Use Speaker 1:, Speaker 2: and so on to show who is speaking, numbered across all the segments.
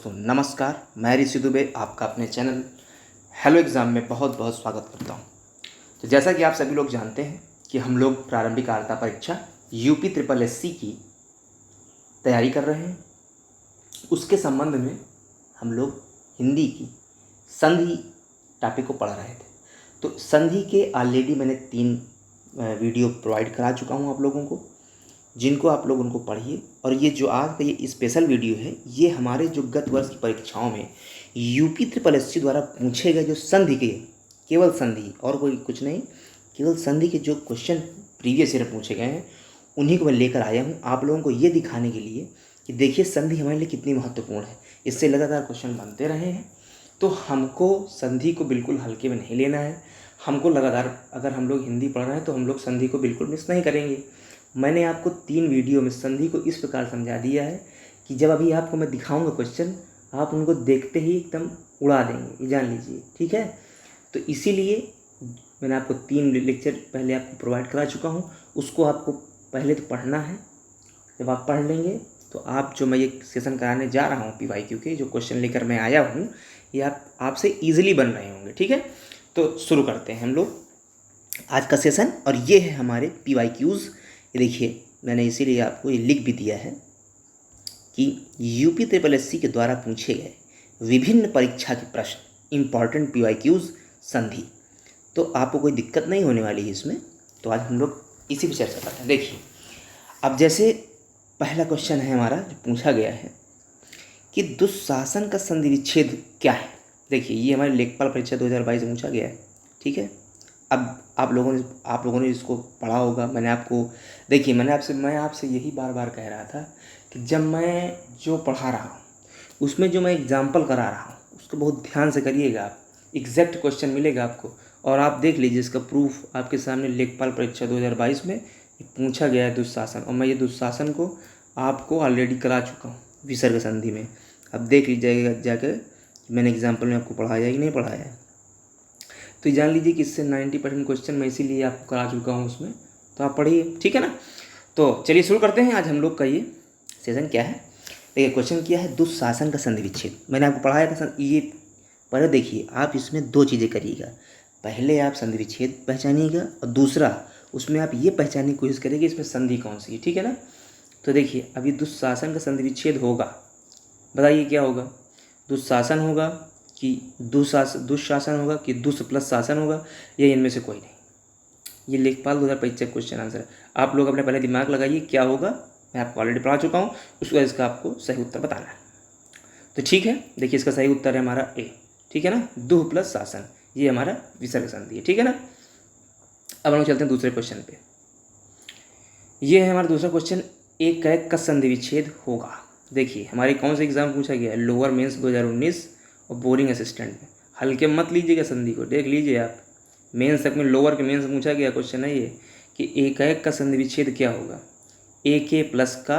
Speaker 1: दोस्तों नमस्कार, मैं ऋषि दुबे आपका अपने चैनल हेलो एग्ज़ाम में बहुत बहुत स्वागत करता हूं। तो जैसा कि आप सभी लोग जानते हैं कि हम लोग प्रारंभिक अर्हता परीक्षा यूपी ट्रिपल एससी की तैयारी कर रहे हैं। उसके संबंध में हम लोग हिंदी की संधि टॉपिक को पढ़ रहे थे। तो संधि के ऑलरेडी मैंने 3 वीडियो प्रोवाइड करा चुका हूं आप लोगों को, जिनको आप लोग उनको पढ़िए। और ये जो आज का ये स्पेशल वीडियो है, ये हमारे जो गत वर्ष की परीक्षाओं में यूपी ट्रिपल एससी द्वारा पूछे गए जो संधि के, केवल संधि और कोई कुछ नहीं, केवल संधि के जो क्वेश्चन प्रीवियस ईयर पूछे गए हैं उन्हीं को मैं लेकर आया हूँ आप लोगों को ये दिखाने के लिए कि देखिए संधि हमारे लिए कितनी महत्वपूर्ण है। इससे लगातार क्वेश्चन बनते रहे हैं, तो हमको संधि को बिल्कुल हल्के में नहीं लेना है। हमको लगातार, अगर हम लोग हिंदी पढ़ रहे हैं तो हम लोग संधि को बिल्कुल मिस नहीं करेंगे। मैंने आपको 3 वीडियो में संधि को इस प्रकार समझा दिया है कि जब अभी आपको मैं दिखाऊंगा क्वेश्चन, आप उनको देखते ही एकदम उड़ा देंगे, ये जान लीजिए, ठीक है। तो इसीलिए मैंने आपको 3 लेक्चर पहले आपको प्रोवाइड करा चुका हूँ, उसको आपको पहले तो पढ़ना है। जब आप पढ़ लेंगे तो आप जो मैं ये सेशन कराने जा रहा हूँ PYQ के जो क्वेश्चन लेकर मैं आया हूँ, ये आपसे ईजिली बन रहे होंगे, ठीक है। तो शुरू करते हैं हम लोग आज का सेशन। और ये है हमारे PYQs। ये देखिए, मैंने इसीलिए आपको ये लिख भी दिया है कि यूपी ट्रिपल एससी के द्वारा पूछे गए विभिन्न परीक्षा के प्रश्न, इम्पॉर्टेंट PYQs संधि। तो आपको कोई दिक्कत नहीं होने वाली है इसमें। तो आज हम लोग इसी पर चर्चा करते हैं। देखिए, अब जैसे पहला क्वेश्चन है हमारा जो पूछा गया है कि दुःशासन का संधि विच्छेद क्या है। देखिए, ये हमारे लेखपाल परीक्षा 2022 में पूछा गया है, ठीक है। अब आप लोगों ने इसको पढ़ा होगा। मैं आपसे यही बार बार कह रहा था कि जब मैं जो पढ़ा रहा हूँ उसमें जो मैं एग्जाम्पल करा रहा हूँ उसको बहुत ध्यान से करिएगा। आप एग्जैक्ट क्वेश्चन मिलेगा आपको, और आप देख लीजिए इसका प्रूफ आपके सामने लेखपाल परीक्षा 2022 में पूछा गया है दुःशासन। और मैं ये दुःशासन को आपको ऑलरेडी करा चुका हूँ विसर्ग संधि में। अब देख लीजिएगा जाकर मैंने एग्जाम्पल में आपको पढ़ाया कि नहीं पढ़ाया है। तो जान लीजिए कि इससे 90% क्वेश्चन मैं इसीलिए आपको करा चुका हूँ उसमें, तो आप पढ़िए, ठीक है ना। तो चलिए शुरू करते हैं। आज हम लोग का ये सेशन क्या है, देखिए क्वेश्चन क्या है, दुःशासन का संधि विच्छेद। मैंने आपको पढ़ाया था ये। पहले देखिए, आप इसमें 2 चीज़ें करिएगा। पहले आप संधि विच्छेद पहचानिएगा, और दूसरा उसमें आप ये पहचानने की कोशिश करिएगा इसमें संधि कौन सी है, ठीक है ना। तो देखिए, अभी दुःशासन का संधि विच्छेद होगा, बताइए क्या होगा। दुःशासन होगा कि दुःशासन होगा कि दुष् प्लस शासन होगा, या इनमें से कोई नहीं। ये लेखपाल 2025 क्वेश्चन आंसर है। आप लोग अपने पहले दिमाग लगाइए क्या होगा। मैं आपको ऑलरेडी पढ़ा चुका हूँ, उसके बाद इसका आपको सही उत्तर बताना है। तो ठीक है, देखिए इसका सही उत्तर है हमारा ए, ठीक है ना। दुह प्लस शासन, ये हमारा विसर्ग संधि है, ठीक है ना। अब हम लोग चलते हैं दूसरे क्वेश्चन पे। ये है हमारा दूसरा क्वेश्चन, एक कैक का संधि विच्छेद होगा। देखिए, हमारे कौन से एग्जाम पूछा गया है, लोअर मेंस 2019 और बोरिंग असिस्टेंट में। हल्के मत लीजिएगा संधि को, देख लीजिए आप। मेंस तक में, लोअर के मेंस पूछा गया क्वेश्चन है ये कि एक एक का संधि विच्छेद क्या होगा। ए के प्लस का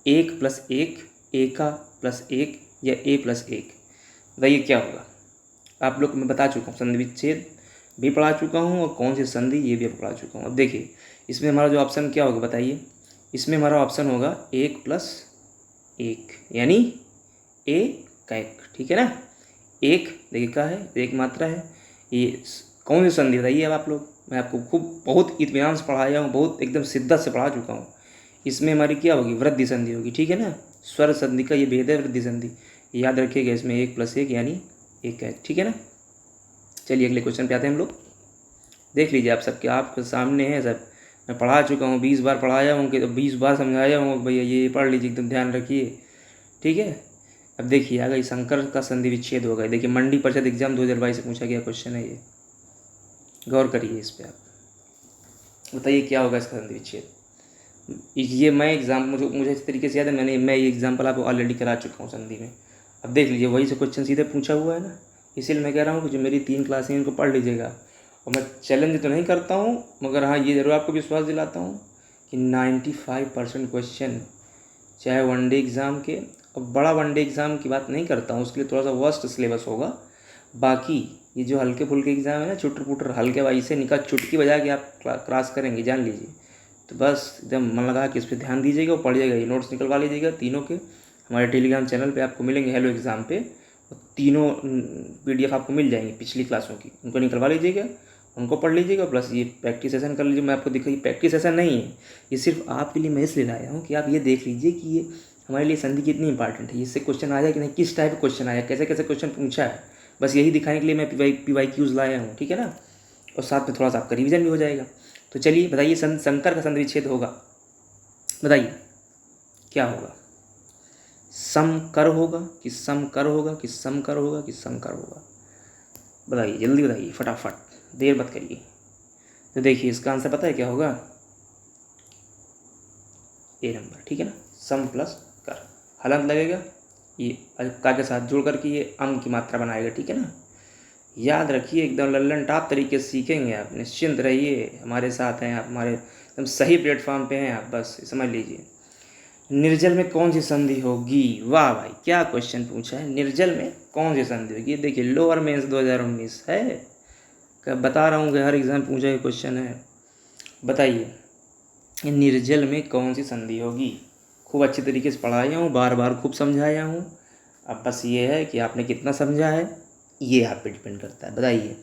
Speaker 1: 1 प्लस 1, ए का प्लस 1 या ए प्लस 1, बताइए क्या होगा। आप लोग मैं बता चुका हूँ, संधि विच्छेद भी पढ़ा चुका हूँ और कौन सी संधि ये भी पढ़ा चुका हूँ। अब देखिए इसमें हमारा जो ऑप्शन क्या होगा बताइए। इसमें हमारा ऑप्शन होगा 1 प्लस 1 यानी ए कैक, ठीक है ना। एक देखिए क्या है, एक मात्रा है। ये कौन सी संधि बताइए अब आप लोग। मैं आपको खूब बहुत इत्मीनान से पढ़ाया हूँ, बहुत एकदम शिद्दत से पढ़ा चुका हूँ। इसमें हमारी क्या होगी, वृद्धि संधि होगी, ठीक है ना। स्वर संधि का ये भेद है, वृद्धि संधि, याद रखिएगा। इसमें 1 प्लस 1 यानी एक है, ठीक है ना। चलिए अगले क्वेश्चन पे आते हैं हम लोग। देख लीजिए आप सबके आपके सामने है सब। मैं पढ़ा चुका हूँ, 20 बार पढ़ाया हूँ कि 20 बार समझाया हूँ, भैया ये पढ़ लीजिए, एकदम ध्यान रखिए, ठीक है। अब देखिए आ गई शंकर का संधि विच्छेद होगा। देखिए मंडी परिषद एग्जाम 2022 से पूछा गया क्वेश्चन है ये, गौर करिए इस पर आप। बताइए क्या होगा इसका संधि विच्छेद। ये मैं एग्जाम मुझे इस तरीके से याद है, मैं ये एग्जाम्पल आपको ऑलरेडी करा चुका हूँ संधि में। अब देख लीजिए वही से क्वेश्चन सीधे पूछा हुआ है ना, इसीलिए मैं कह रहा हूँ कि जो मेरी 3 क्लासें इनको पढ़ लीजिएगा। और मैं चैलेंज तो नहीं करता हूँ, मगर हाँ ये ज़रूर आपको विश्वास दिलाता हूँ कि 95% क्वेश्चन, चाहे वनडे एग्ज़ाम के, और बड़ा वनडे एग्ज़ाम की बात नहीं करता हूँ, उसके लिए थोड़ा सा वर्स्ट सिलेबस होगा। बाकी ये जो हल्के फुल्के एग्ज़ाम है ना, चुटर पुटर हल्के वाई से निकाल चुटकी बजा के आप क्रॉस करेंगे, जान लीजिए। तो बस एकदम मन लगा कि इस पर ध्यान दीजिएगा और पढ़िएगा। ये नोट्स निकलवा लीजिएगा तीनों के, हमारे टेलीग्राम चैनल पे आपको मिलेंगे हेलो एग्ज़ाम पे, तीनों PDF आपको मिल जाएंगी पिछली क्लासों की, उनको निकलवा लीजिएगा, उनको पढ़ लीजिएगा, प्लस ये प्रैक्टिस सेशन कर लीजिए। मैं आपको दिखाई प्रैक्टिस सेशन नहीं है, ये सिर्फ आपके लिए मैं इसलिए लाया हूँ कि आप ये देख लीजिए कि ये हमारे लिए संधि कितनी इंपॉर्टेंट है, इससे क्वेश्चन आया कि नहीं, किस टाइप का क्वेश्चन आया, कैसे कैसे क्वेश्चन पूछा है, बस यही दिखाने के लिए मैं PYQs लाया हूँ, ठीक है ना। और साथ में थोड़ा सा आपका रिविजन भी हो जाएगा। तो चलिए बताइए, शंकर का संधि विच्छेद होगा, बताइए क्या होगा? समकर होगा कि समकर होगा कि समकर होगा कि समकर होगा? बताइए, जल्दी बताइए, फटाफट, देर मत करिए। तो देखिए इसका आंसर पता है क्या होगा? A नंबर, ठीक है ना, सम प्लस कर, हलंत लगेगा, ये का के साथ जोड़ करके ये अंग की मात्रा बनाएगा, ठीक है ना। याद रखिए, एकदम लल्लन टॉप तरीके से सीखेंगे आप, निश्चिंत रहिए, हमारे साथ हैं आप, हमारे एकदम सही प्लेटफॉर्म पे हैं आप, बस समझ लीजिए। निर्जल में कौन सी संधि होगी? वाह भाई, क्या क्वेश्चन पूछा है, निर्जल में कौन सी संधि होगी? देखिए लोअर मेंस 2019 है, कब बता रहा हूँ कि हर एग्जाम पूछा हुआ क्वेश्चन है। बताइए निर्जल में कौन सी संधि होगी? खूब अच्छे तरीके से पढ़ाया हूँ, बार बार खूब समझाया हूँ, अब बस ये है कि आपने कितना समझा है, ये आप पे डिपेंड करता है। बताइए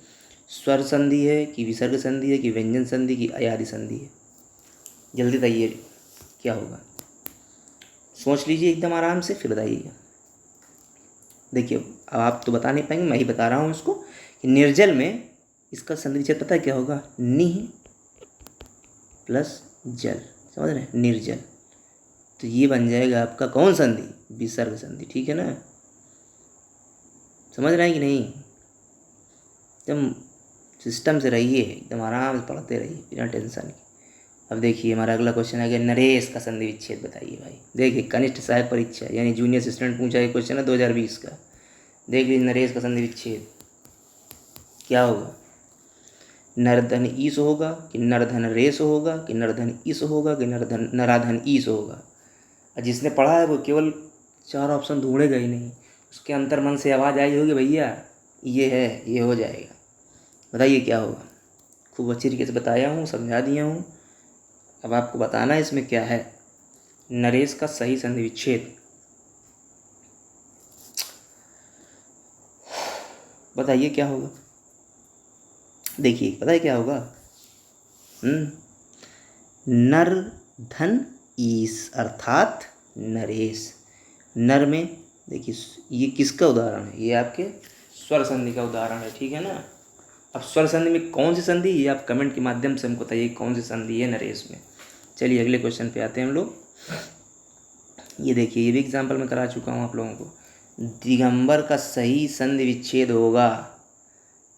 Speaker 1: स्वर संधि है कि विसर्ग संधि है कि व्यंजन संधि की अयादि संधि है? जल्दी बताइए क्या होगा, सोच लीजिए एकदम आराम से, फिर बताइएगा। देखिए अब आप तो बता नहीं पाएंगे, मैं ही बता रहा हूँ इसको कि निर्जल में इसका संधि विच्छेद पता है क्या होगा? निह प्लस जल, समझ रहे हैं, निर्जल। तो ये बन जाएगा आपका कौन संधि? विसर्ग संधि, ठीक है ना। समझ रहे हैं कि नहीं? एकदम सिस्टम से रहिए, एकदम आराम से पढ़ते रहिए बिना टेंशन के। अब देखिए हमारा अगला क्वेश्चन आ गया, नरेश का संधि विच्छेद बताइए भाई। देखिए कनिष्ठ सहायक परीक्षा यानी जूनियर असिस्टेंट पूछा ये क्वेश्चन है 2020 का। देख लीजिए नरेश का संधि विच्छेद क्या होगा? नरधन ईस होगा कि नरधन रेस होगा कि नरधन इस होगा कि नराधन ईस होगा? और जिसने पढ़ा है वो केवल 4 ऑप्शन ढूंढेगा ही नहीं, उसके अंतर मन से आवाज़ आई होगी भैया ये है, ये हो जाएगा। बताइए क्या होगा? खूब अच्छी तरीके से बताया हूँ, समझा दिया हूँ, अब आपको बताना है इसमें क्या है। नरेश का सही संधि विच्छेद बताइए क्या होगा? देखिए पता है क्या होगा? नर धन ईस अर्थात नरेश। नर में देखिए ये किसका उदाहरण है? ये आपके स्वर संधि का उदाहरण है, ठीक है ना। अब स्वर संधि में कौन सी संधि, ये आप कमेंट के माध्यम से हमको बताइए कौन सी संधि है नरेश में। चलिए अगले क्वेश्चन पे आते हैं हम लोग। ये देखिए ये भी एग्जाम्पल मैं करा चुका हूँ आप लोगों को। दिगंबर का सही संधि विच्छेद होगा,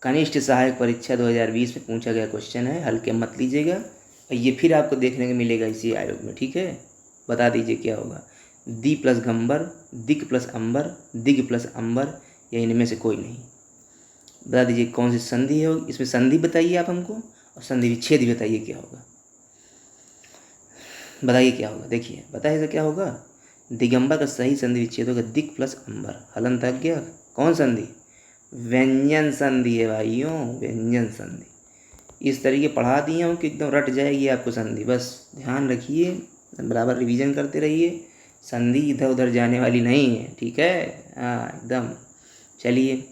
Speaker 1: कनिष्ठ सहायक परीक्षा 2020 में पूछा गया क्वेश्चन है, हल्के मत लीजिएगा। और ये फिर आपको देखने को मिलेगा इसी आयोग में, ठीक है। बता दीजिए क्या होगा? दी प्लस गंबर, दिक प्लस अंबर, दिग प्लस अंबर, या इनमें से कोई नहीं। बता दीजिए कौन सी संधि है, इसमें संधि बताइए आप हमको, और संधि विच्छेद भी बताइए क्या होगा। बताइए क्या होगा? देखिए बताइए क्या होगा? दिगंबर का सही संधि विच्छेद होगा दिक प्लस अंबर, हलन तक गया। कौन संधि? व्यंजन संधि है भाइयों, व्यंजन संधि। इस तरीके पढ़ा दिए हूँ कि एकदम रट जाएगी आपको संधि, बस ध्यान रखिए, बराबर रिवीजन करते रहिए, संधि इधर उधर जाने वाली नहीं है, ठीक है। हाँ एकदम। चलिए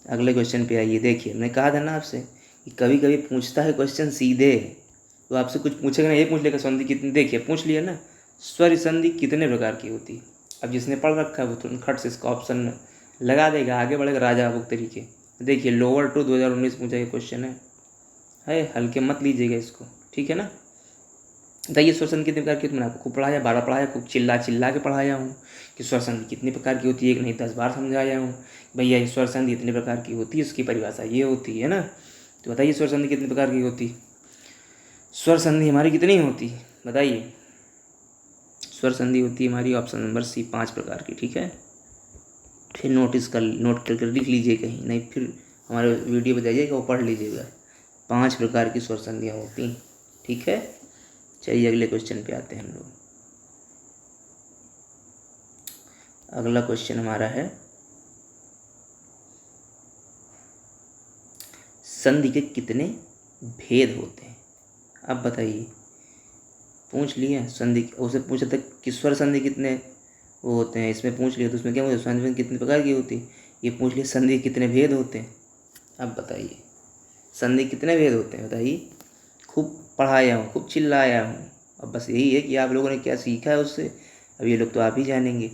Speaker 1: अगले क्वेश्चन पे आइए। देखिए मैंने कहा था ना आपसे कि कभी कभी पूछता है क्वेश्चन सीधे, तो आपसे कुछ पूछेगा ना, ये पूछ लेगा संधि कितनी। देखिए पूछ लिया ना, स्वर संधि कितने प्रकार की होती है। अब जिसने पढ़ रखा है वो तुरंत खट से इसका ऑप्शन लगा देगा, आगे बढ़ेगा राजा बाबू तरीके। देखिए लोअर टू 2019 पूछा ये क्वेश्चन है, हल्के मत लीजिएगा इसको, ठीक है ना। बताइए स्वर संधि कितने प्रकार की? मैंने आपको खूब पढ़ाया, 12 पढ़ाया, खूब चिल्ला चिल्ला के पढ़ाया हूँ कि स्वर संधि कितने प्रकार की होती है, एक नहीं 10 बार समझाया हूँ भैया ये स्वर संधि इतने प्रकार की होती है, उसकी परिभाषा ये होती है ना। तो बताइए स्वर संधि कितने प्रकार की होती? स्वर संधि हमारी कितनी होती है बताइए? स्वर संधि होती है हमारी ऑप्शन नंबर सी 5 प्रकार की, ठीक है। फिर नोट कर लिख लीजिए कहीं, नहीं फिर हमारे वीडियो पर जाइएगा वो पढ़ लीजिएगा। 5 प्रकार की स्वर संधियाँ होती हैं, ठीक है। चलिए अगले क्वेश्चन पे आते हैं हम लोग। अगला क्वेश्चन हमारा है संधि के कितने भेद होते हैं? अब बताइए, पूछ लिए संधि, उसे पूछा था कि स्वर संधि कितने वो होते हैं। इसमें पूछ लिया तो उसमें क्या होता है, संधि कितने प्रकार की होती है। ये पूछ लिया संधि कितने भेद होते हैं। अब बताइए संधि कितने भेद होते हैं बताइए। खूब पढ़ाया हूँ, खूब चिल्लाया हूँ। अब बस यही है कि आप लोगों ने क्या सीखा है उससे, अब ये लोग तो आप ही जानेंगे।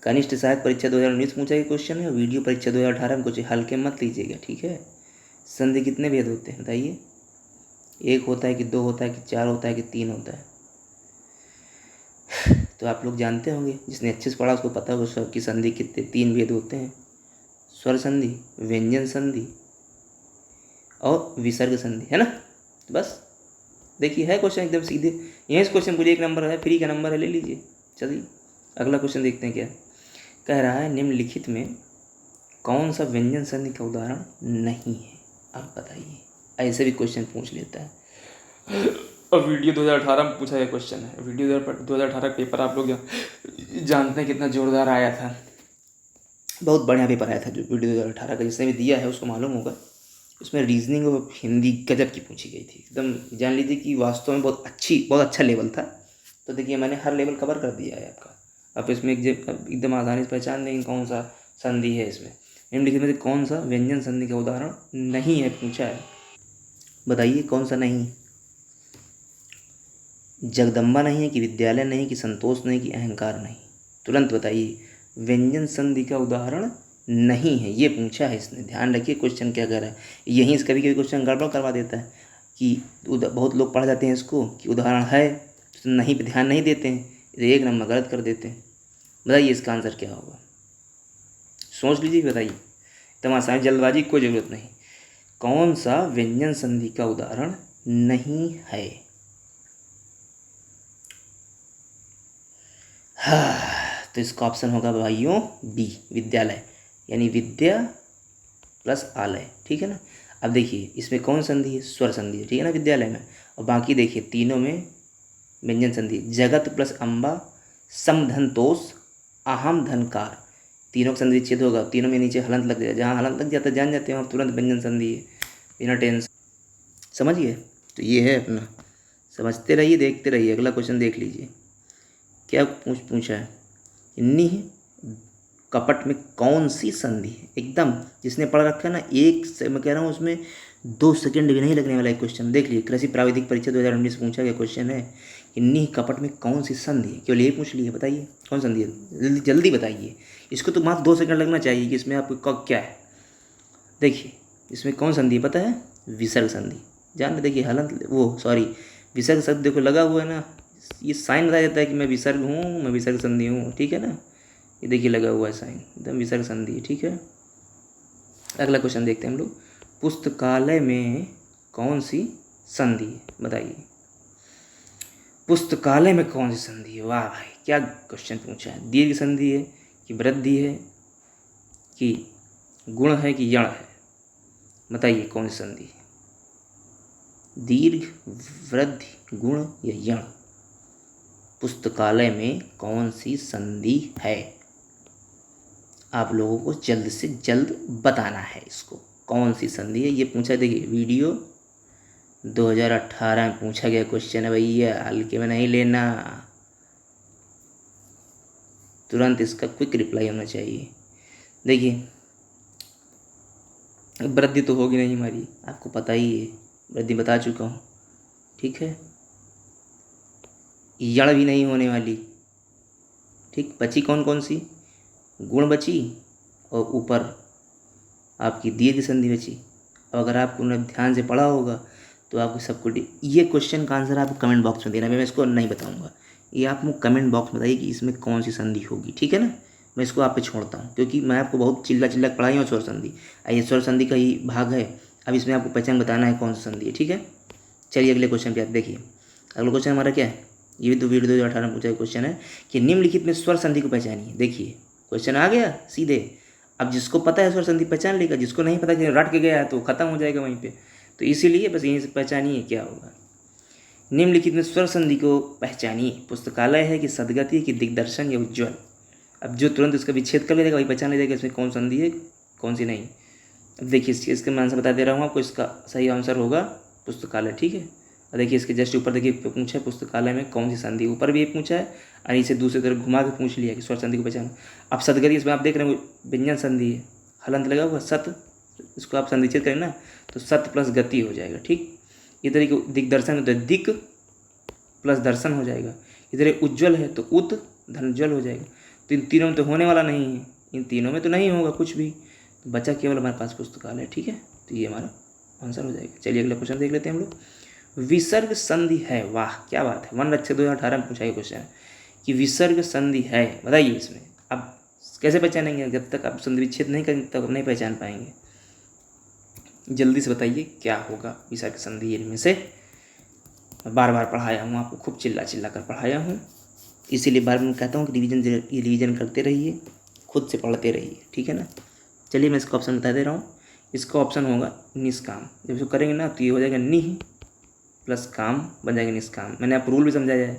Speaker 1: कनिष्ठ सहायक परीक्षा 2019 पूछा गया क्वेश्चन है, वीडियो परीक्षा 2018 में कुछ हल्के मत लीजिएगा, ठीक है। संधि कितने भेद होते हैं बताइए। एक होता है कि दो होता है कि चार होता है कि तीन होता है। तो आप लोग जानते होंगे, जिसने अच्छे से पढ़ा उसको पता होगा सब की संधि कितने तीन भेद होते हैं। स्वर संधि, व्यंजन संधि और विसर्ग संधि, है ना। तो बस देखिए है क्वेश्चन एकदम सीधे, यहीं से क्वेश्चन पूछिए, 1 नंबर है, फ्री का नंबर है, ले लीजिए। चलिए अगला क्वेश्चन देखते हैं क्या कह रहा है। निम्नलिखित में कौन सा व्यंजन संधि का उदाहरण नहीं है। आप बताइए, ऐसे भी क्वेश्चन पूछ लेता है। और वीडियो 2018 में पूछा गया क्वेश्चन है। वीडियो 2018 का पेपर आप लोग जानते हैं कितना जोरदार आया था, बहुत बढ़िया पेपर आया था जो वीडियो 2018 का, जिसने भी दिया है उसको मालूम होगा। उसमें रीजनिंग और हिंदी गजब की पूछी गई थी, एकदम जान लीजिए कि वास्तव में बहुत अच्छा लेवल था। तो देखिए मैंने हर लेवल कवर कर दिया है आपका। आप इसमें एकदम आसानी से पहचान देंगे कौन सा संधि है। इसमें निम्नलिखित में से कौन सा व्यंजन संधि का उदाहरण नहीं है पूछा है, बताइए कौन सा नहीं। जगदम्बा नहीं है कि विद्यालय नहीं कि संतोष नहीं कि अहंकार नहीं, तुरंत बताइए। व्यंजन संधि का उदाहरण नहीं है, ये पूछा है इसने। ध्यान रखिए क्वेश्चन क्या कर रहा है। यहीं से कभी कभी क्वेश्चन गड़बड़ करवा देता है कि बहुत लोग पढ़ जाते हैं इसको कि उदाहरण है तो नहीं पे ध्यान नहीं देते हैं, इसे 1 नंबर गलत कर देते हैं। बताइए इसका आंसर क्या होगा, सोच लीजिए बताइए। एकदम आसान, जल्दबाजी की कोई ज़रूरत नहीं। कौन सा व्यंजन संधि का उदाहरण नहीं है। हाँ, तो इसका ऑप्शन होगा भाइयों बी, विद्यालय, यानी विद्या प्लस आलय, ठीक है ना। अब देखिए इसमें कौन संधि है, स्वर संधि है, ठीक है ना, विद्यालय में। और बाकी देखिए तीनों में व्यंजन संधि, जगत प्लस अम्बा, सम धन तोष, अहम धनकार, तीनों का संधि विच्छेद होगा। तीनों में नीचे हलंत लग जाएगा, जहाँ हलंत लग जाता है जान जाते हैं और तुरंत व्यंजन संधि है, बिना टेंशन। समझिए, तो ये है अपना, समझते रहिए, देखते रहिए। अगला क्वेश्चन देख लीजिए क्या पूछा है। इन्हीं कपट में कौन सी संधि है, एकदम जिसने पढ़ रखा है ना, एक से मैं कह रहा हूँ उसमें 2 सेकंड भी नहीं लगने वाला एक क्वेश्चन। देख लीजिए, कृषि प्राविधिक परीक्षा 2019 पूछा गया क्वेश्चन है। इन्हीं कपट में कौन सी संधि है, केवल यही पूछ ली है, बताइए कौन संधि है, जल्दी जल्दी बताइए। इसको तो मात्र 2 सेकंड लगना चाहिए कि इसमें आपको क्या है। देखिए इसमें कौन संधि है पता है, विसर्ग संधि। जान देखिए हलंत वो सॉरी विसर्ग शब्द देखो लगा हुआ है ना, ये साइन बताया जाता है कि मैं विसर्ग हूँ, मैं विसर्ग संधि हूँ, ठीक है ना। ये देखिए लगा हुआ है साइन, एकदम विसर्ग संधि, ठीक है। अगला क्वेश्चन देखते हैं हम लोग। पुस्तकालय में कौन सी संधि है, बताइए। पुस्तकालय में कौन सी संधि है, वाह भाई क्या क्वेश्चन पूछा है। दीर्घ संधि है कि वृद्धि है कि गुण है कि यण है, बताइए कौन सी संधि है। दीर्घ, वृद्धि, गुण या यण, पुस्तकालय में कौन सी संधि है। आप लोगों को जल्द से जल्द बताना है इसको, कौन सी संधि है। ये पूछा, देखिए वीडियो 2018 में पूछा गया क्वेश्चन है भैया, हल्के में नहीं लेना, तुरंत इसका क्विक रिप्लाई होना चाहिए। देखिए वृद्धि तो होगी नहीं हमारी, आपको पता ही है, वृद्धि बता चुका हूँ, ठीक है। यण भी नहीं होने वाली, ठीक। बची कौन कौन सी, गुण बची और ऊपर आपकी दीर्घ संधि बची। अब अगर आपको ध्यान से पढ़ा होगा तो आपको सबको ये क्वेश्चन का आंसर आपको कमेंट बॉक्स में देना, मैं इसको नहीं बताऊंगा, ये आप मुझे कमेंट बॉक्स में बताइए कि इसमें कौन सी संधि होगी, ठीक है ना। मैं इसको आप पे छोड़ता हूँ क्योंकि मैं आपको बहुत चिल्ला पढ़ाई हूँ स्वर संधि, ये स्वर संधि का ही भाग है। अब इसमें आपको पहचान बताना है कौन सी संधि है, ठीक है। चलिए अगले क्वेश्चन पे आप देखिए। अगला क्वेश्चन हमारा क्या है, ये भी तो वीडियो 2018 में पूछा क्वेश्चन है कि निम्नलिखित में स्वर संधि को पहचानिए। देखिए क्वेश्चन आ गया सीधे, अब जिसको पता है स्वर संधि पहचान लेगा, जिसको नहीं पता कि रट के गया है तो खत्म हो जाएगा वहीं पे। तो इसीलिए बस यहीं से पहचानिए क्या होगा। निम्नलिखित में स्वर संधि को पहचानिए। पुस्तकालय है कि सदगति है कि दिग्दर्शन या उज्ज्वल। अब जो तुरंत इसका विच्छेद कर लेगा वही पहचान लेगा इसमें कौन संधि है कौन सी नहीं। अब देखिए इसके मैं आंसर बता दे रहा हूँ आपको, इसका सही आंसर होगा पुस्तकालय, ठीक है। और देखिए इसके जस्ट ऊपर देखिए पूछा है पुस्तकालय में कौन सी संधि, ऊपर भी एक पूछा है और इसे दूसरी तरफ घुमा के पूछ लिया कि स्वर संधि को पहचानो। अब सदगति इसमें आप देख रहे हैं व्यंजन संधि है, हलंत लगा हुआ सत, इसको आप संधिचित करें ना तो सत प्लस गति हो जाएगा। ठीक, इधर दिग्दर्शन है तो दिक प्लस दर्शन हो जाएगा। इधर उज्ज्वल है तो उत धनज्वल हो जाएगा। तो इन तीनों में तो होने वाला नहीं है, इन तीनों में तो नहीं होगा कुछ भी, तो बचा केवल हमारे पास पुस्तकालय। ठीक है, तो ये हमारा आंसर हो जाएगा। चलिए अगला क्वेश्चन देख लेते हैं हम लोग। विसर्ग संधि है, वाह क्या बात है, वनरक्षक 2018 में पूछा गया क्वेश्चन है कि विसर्ग संधि है, बताइए इसमें। अब कैसे पहचानेंगे, जब तक आप संधि विच्छेद नहीं करेंगे तब नहीं पहचान पाएंगे। जल्दी से बताइए क्या होगा विसर्ग संधि इनमें से। बार बार पढ़ाया हूँ आपको, खूब चिल्ला चिल्ला कर पढ़ाया हूँ, इसीलिए बार बार कहता हूँ कि रिवीजन करते रहिए, खुद से पढ़ते रहिए। ठीक है ना। चलिए मैं इसका ऑप्शन बता दे रहा हूँ। इसका ऑप्शन होगा निष्काम। जब इसको करेंगे ना तो ये हो जाएगा निह प्लस काम बन जाएगा निष्काम। मैंने आप रूल भी समझाया है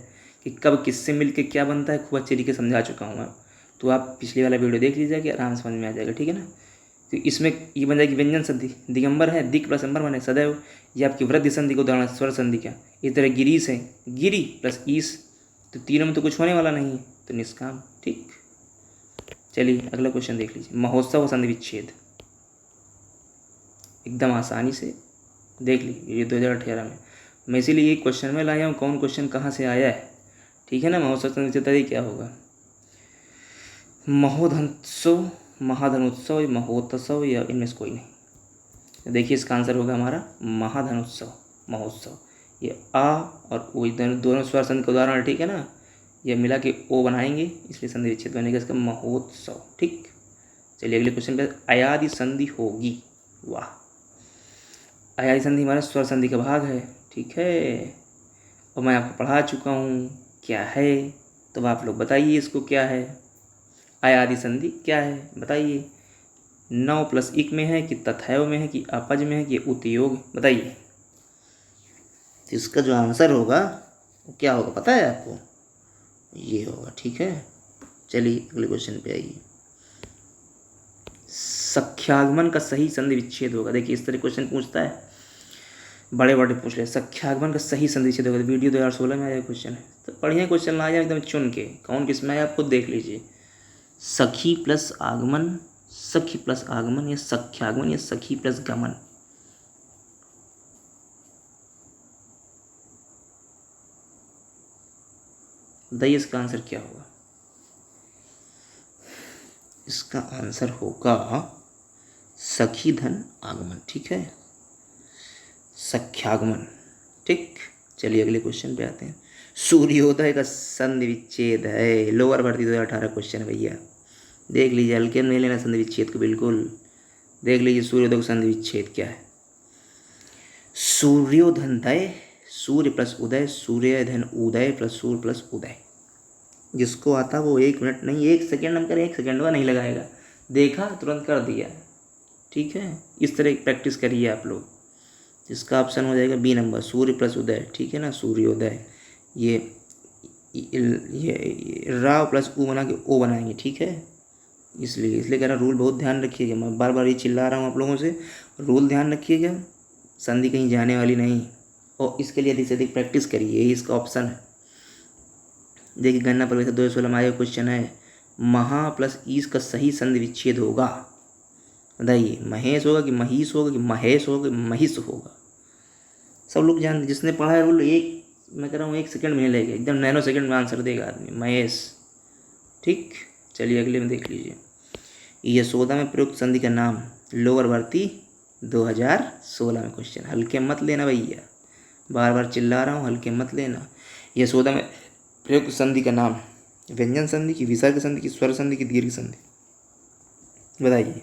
Speaker 1: कि कब किससे मिल के क्या बनता है, खूब अच्छे तरीके से समझा चुका हूँ आप, तो आप पिछले वाला वीडियो देख लीजिएगा, आराम से समझ में आ जाएगा। ठीक है ना। तो इसमें ये बन जाएगी व्यंजन संधि, दिगंबर है दिक प्लस अंबर बने सदैव, ये आपकी वृद्धि संधि को उदाहरण स्वर संधि का। इस तरह गिरीश है गिरी प्लस ईस, तो तीनों में तो कुछ होने वाला नहीं है, तो निष्काम। ठीक, चलिए अगला क्वेश्चन देख लीजिए। महोत्सव व संधि विच्छेद, एकदम आसानी से देख लीजिए, ये 2018 में मैं इसीलिए ये क्वेश्चन में लाया हूँ, कौन क्वेश्चन कहाँ से आया है। ठीक है ना। महोत्सव संधि विच्छेद क्या होगा, महोधनोत्सव, महाधनोत्सव या महोत्सव, या इनमें से कोई नहीं। देखिए इसका आंसर होगा हमारा महाधनोत्सव, महोत्सव। ये आ और ओ दोनों स्वर संधि का उदाहरण है। ठीक है ना। ये मिला के ओ बनाएंगे, इसलिए संधि विच्छेद बनेगा इसका महोत्सव। ठीक, चलिए अगले क्वेश्चन पे। अयादि संधि होगी, वाह। अयादि संधि हमारा स्वर संधि का भाग है। ठीक है, और मैं आपको पढ़ा चुका हूँ क्या है, तो आप लोग बताइए इसको क्या है। अयादि संधि क्या है बताइए। नौ प्लस इक में है कि तथैव में है कि अपज में है कि उतयोग, बताइए। तो इसका जो आंसर होगा वो क्या होगा पता है आपको, ये होगा। ठीक है, चलिए अगले क्वेश्चन पे आइए। सख्यागमन का सही संधि विच्छेद होगा। देखिए इस तरह क्वेश्चन पूछता है, बड़े बड़े पूछ रहे। सख्यागमन का सही संधि विच्छेद होगा, वीडियो 2016 में आया क्वेश्चन है, तो बढ़िया क्वेश्चन लाया एकदम चुन के, कौन किस में आया आप खुद देख लीजिए। सखी प्लस आगमन, सखी प्लस आगमन, या सख्यागमन, या सखी प्लस गमन। बताइए इसका आंसर क्या होगा। इसका आंसर होगा सखी धन आगमन। ठीक है, सख्यागमन। ठीक, चलिए अगले क्वेश्चन पे आते हैं। सूर्योदय का संधि विच्छेद है, लोअर भर्ती 2018 क्वेश्चन है भैया, देख लीजिए, हल्के में नहीं लेना संधि विच्छेद को, बिल्कुल देख लीजिए सूर्योदय का संधि विच्छेद क्या है। सूर्योधनदय, सूर्य प्लस उदय, सूर्यधन उदय प्लस सूर्य प्लस उदय। जिसको आता वो 1 मिनट नहीं 1 सेकेंड हम करें, 1 सेकेंड का नहीं लगाएगा, देखा तुरंत कर दिया। ठीक है, इस तरह प्रैक्टिस करिए आप लोग। जिसका ऑप्शन हो जाएगा बी नंबर, सूर्य प्लस उदय। ठीक है ना, सूर्योदय। ये रा प्लस ऊ बना के ओ बनाएंगे। ठीक है, इसलिए कह रहा रूल बहुत ध्यान रखिएगा, मैं बार बार ये चिल्ला रहा हूँ आप लोगों से, रूल ध्यान रखिएगा, संधि कहीं जाने वाली नहीं, और इसके लिए अधिक से अधिक प्रैक्टिस करिए, यही इसका ऑप्शन है। देखिए गणना प्रवेश 2016 में आया क्वेश्चन है, महा प्लस ईस का सही संधि विच्छेद होगा, बताइए। महेश होगा कि महिष होगा कि महेश होगा कि महिष होगा। सब लोग जानते, जिसने पढ़ा है रूल, मैं कह रहा हूँ 1 सेकेंड में लेगा, एकदम नैनो सेकेंड में आंसर देगा आदमी, महेश। ठीक, चलिए अगले में देख लीजिए। यशोदा में प्रयुक्त संधि का नाम, लोअर भर्ती 2016 में क्वेश्चन, हल्के मत लेना भैया, बार बार चिल्ला रहा हूँ, हल्के मत लेना। यशोदा में प्रयुक्त संधि का नाम, व्यंजन संधि की, विसर्ग संधि की, स्वर संधि की, दीर्घ संधि, बताइए।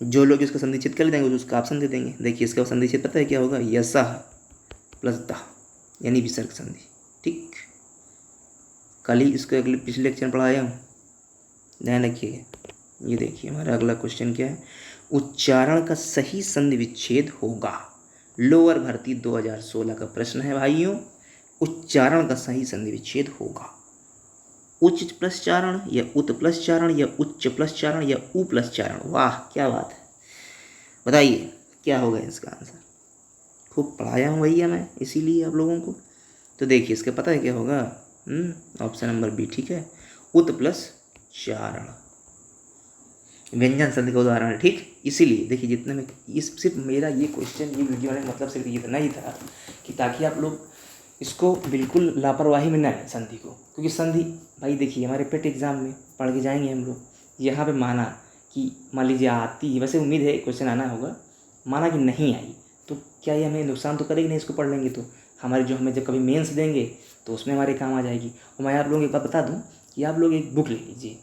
Speaker 1: जो लोग इसका संधिच्छेद कर देंगे उसका ऑप्शन दे देंगे। देखिए इसका संधिच्छेद पता है क्या होगा, यसा प्लस दा, यानी विसर्ग संधि। ठीक, कल ही इसको अगले पिछले लेक्चर में पढ़ाया हूँ, ध्यान रखिएगा। ये देखिए हमारा अगला क्वेश्चन क्या है, उच्चारण का सही संधि विच्छेद होगा, लोअर भर्ती 2016 का प्रश्न है भाइयों। उच्चारण का सही संधि विच्छेद होगा, उच्च प्लस चारण या उत प्लस चारण या उच्च प्लस चारण या उ प्लस चारण। वाह क्या बात है, बताइए क्या होगा इसका आंसर। खूब पढ़ाया हूँ भैया मैं, इसीलिए आप लोगों को। तो देखिए इसका पता है क्या होगा, ऑप्शन नंबर बी, ठीक है। उत प्लस चारण, व्यंजन संधि का उदाहरण है, ठीक। इसीलिए देखिए जितने में इस सिर्फ मेरा ये क्वेश्चन, ये वीडियो बनाने का मतलब सिर्फ इतना ही था कि ताकि आप लोग इसको बिल्कुल लापरवाही में ना लें संधि को, क्योंकि संधि भाई देखिए हमारे पेट एग्जाम में पढ़ के जाएंगे हम लोग। यहाँ पे माना कि मान लीजिए आती है, वैसे उम्मीद है क्वेश्चन आना होगा, माना कि नहीं आई तो क्या ये हमें नुकसान तो करेगी नहीं, इसको पढ़ लेंगे तो हमारे जो हमें जब कभी मेंस देंगे तो उसमें हमारे काम आ जाएगी। और मैं आप लोगों को एक बात बता दूँ कि आप लोग एक बुक ले लीजिए,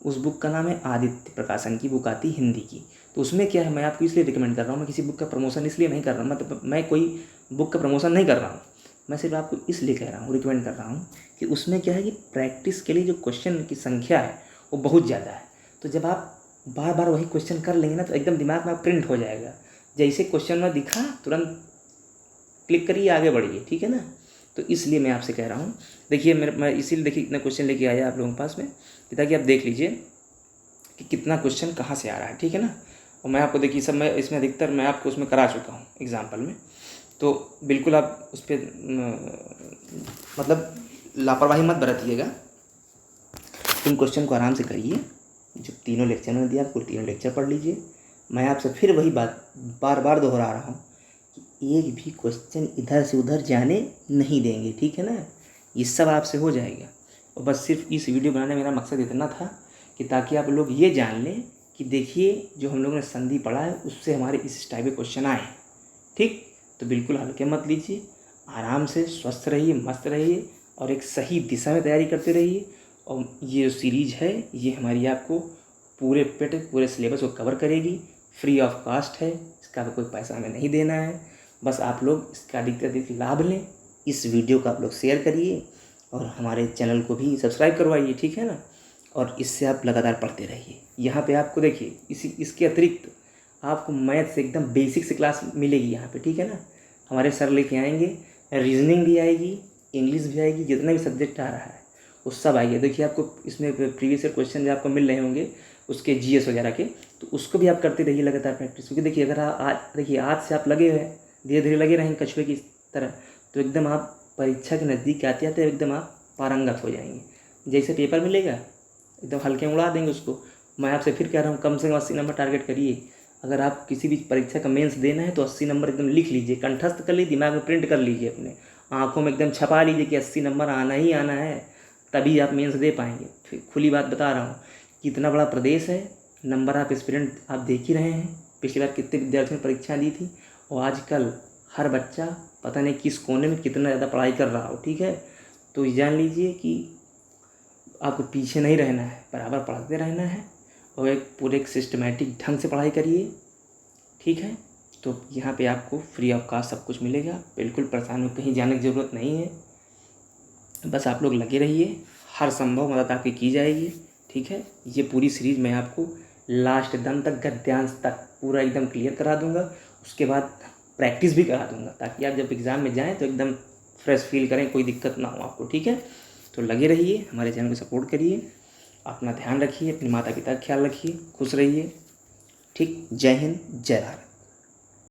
Speaker 1: उस बुक का नाम है आदित्य प्रकाशन की बुक आती हिंदी की। तो उसमें क्या है, मैं आपको इसलिए रिकमेंड कर रहा हूँ, मैं किसी बुक का प्रमोशन इसलिए नहीं कर रहा हूँ, मतलब मैं कोई बुक का प्रमोशन नहीं कर रहा हूँ, मैं सिर्फ आपको इसलिए कह रहा हूँ, रिकमेंड कर रहा हूँ कि उसमें क्या है कि प्रैक्टिस के लिए जो क्वेश्चन की संख्या है वो बहुत ज़्यादा है। तो जब आप बार बार वही क्वेश्चन कर लेंगे ना तो एकदम दिमाग में आप प्रिंट हो जाएगा, जैसे क्वेश्चन में दिखा तुरंत क्लिक करिए, आगे बढ़िए, ठीक है ना। तो इसलिए मैं आपसे कह रहा हूँ, देखिए मैं इसीलिए देखिए इतना क्वेश्चन लेके आया आप लोगों के पास में ताकि आप देख लीजिए कि कितना क्वेश्चन कहाँ से आ रहा है, ठीक है ना। और मैं आपको देखिए सब मैं इसमें अधिकतर मैं आपको उसमें करा चुका हूँ एग्जाम्पल में, तो बिल्कुल आप उस पर मतलब लापरवाही मत बरतिएगा। इन क्वेश्चन को आराम से करिए, जो तीनों लेक्चर में दिया आपको तीनों लेक्चर पढ़ लीजिए। मैं आपसे फिर वही बात बार बार दोहरा रहा हूँ कि एक भी क्वेश्चन इधर से उधर जाने नहीं देंगे, ठीक है ना। ये सब आपसे हो जाएगा। और बस सिर्फ इस वीडियो बनाने मेरा मकसद इतना था कि ताकि आप लोग ये जान लें कि देखिए जो हम लोगों ने संधि पढ़ा है उससे हमारे इस टाइप के क्वेश्चन आए हैं, ठीक। तो बिल्कुल हल्के मत लीजिए, आराम से स्वस्थ रहिए, मस्त रहिए और एक सही दिशा में तैयारी करते रहिए। और ये जो सीरीज़ है ये हमारी आपको पूरे सिलेबस को कवर करेगी, फ्री ऑफ कॉस्ट है, इसका कोई पैसा हमें नहीं देना है। बस आप लोग इसका अधिक लाभ लें, इस वीडियो को आप लोग शेयर करिए और हमारे चैनल को भी सब्सक्राइब करवाइए, ठीक है ना। और इससे आप लगातार पढ़ते रहिए। यहाँ पे आपको देखिए इसके अतिरिक्त आपको मैथ से एकदम बेसिक से क्लास मिलेगी यहाँ पे, ठीक है ना। हमारे सर लेके आएंगे, रीजनिंग भी आएगी, इंग्लिश भी आएगी, जितना भी सब्जेक्ट आ रहा है वो सब आएगी। देखिए आपको इसमें प्रीवियस ईयर क्वेश्चन जो आपको मिल रहे होंगे उसके जीएस वगैरह के, तो उसको भी आप करते रहिए लगातार प्रैक्टिस। क्योंकि देखिए अगर आज से आप लगे हुए हैं, धीरे धीरे लगे रहेंगे कछुए की तरह, तो एकदम आप परीक्षा के नज़दीक आते आते एकदम आप पारंगत हो जाएंगे। जैसे पेपर मिलेगा एकदम हल्के उड़ा देंगे उसको। मैं आपसे फिर कह रहा हूँ कम से कम 80 नंबर टारगेट करिए। अगर आप किसी भी परीक्षा का मेंस देना है तो 80 नंबर एकदम लिख लीजिए, कंठस्थ कर लीजिए, दिमाग में प्रिंट कर लीजिए, अपने आँखों में एकदम छपा लीजिए कि 80 नंबर आना ही आना है, तभी आप मेंस दे पाएंगे। फिर खुली बात बता रहा हूँ कि इतना बड़ा प्रदेश है, नंबर आप स्टूडेंट आप देख ही रहे हैं, पिछली बार कितने विद्यार्थियों ने परीक्षा दी थी। और आजकल हर बच्चा पता नहीं किस कोने में कितना ज़्यादा पढ़ाई कर रहा हो, ठीक है। तो जान लीजिए कि आपको पीछे नहीं रहना है, बराबर पढ़ते रहना है और एक सिस्टमेटिक ढंग से पढ़ाई करिए, ठीक है। तो यहाँ पे आपको फ्री ऑफ कॉस्ट सब कुछ मिलेगा, बिल्कुल परेशान हो कहीं जाने की ज़रूरत नहीं है। बस आप लोग लगे रहिए, हर संभव मदद आपकी की जाएगी, ठीक है। ये पूरी सीरीज़ मैं आपको लास्ट दम तक गद्यांश तक पूरा एकदम क्लियर करा दूंगा, उसके बाद प्रैक्टिस भी करा दूंगा ताकि आप जब एग्ज़ाम में जाएं तो एकदम फ्रेश फील करें, कोई दिक्कत ना हो आपको, ठीक है। तो लगे रहिए, हमारे चैनल को सपोर्ट करिए, अपना ध्यान रखिए, अपने माता पिता का ख्याल रखिए, खुश रहिए, ठीक। जय हिंद, जय भारत।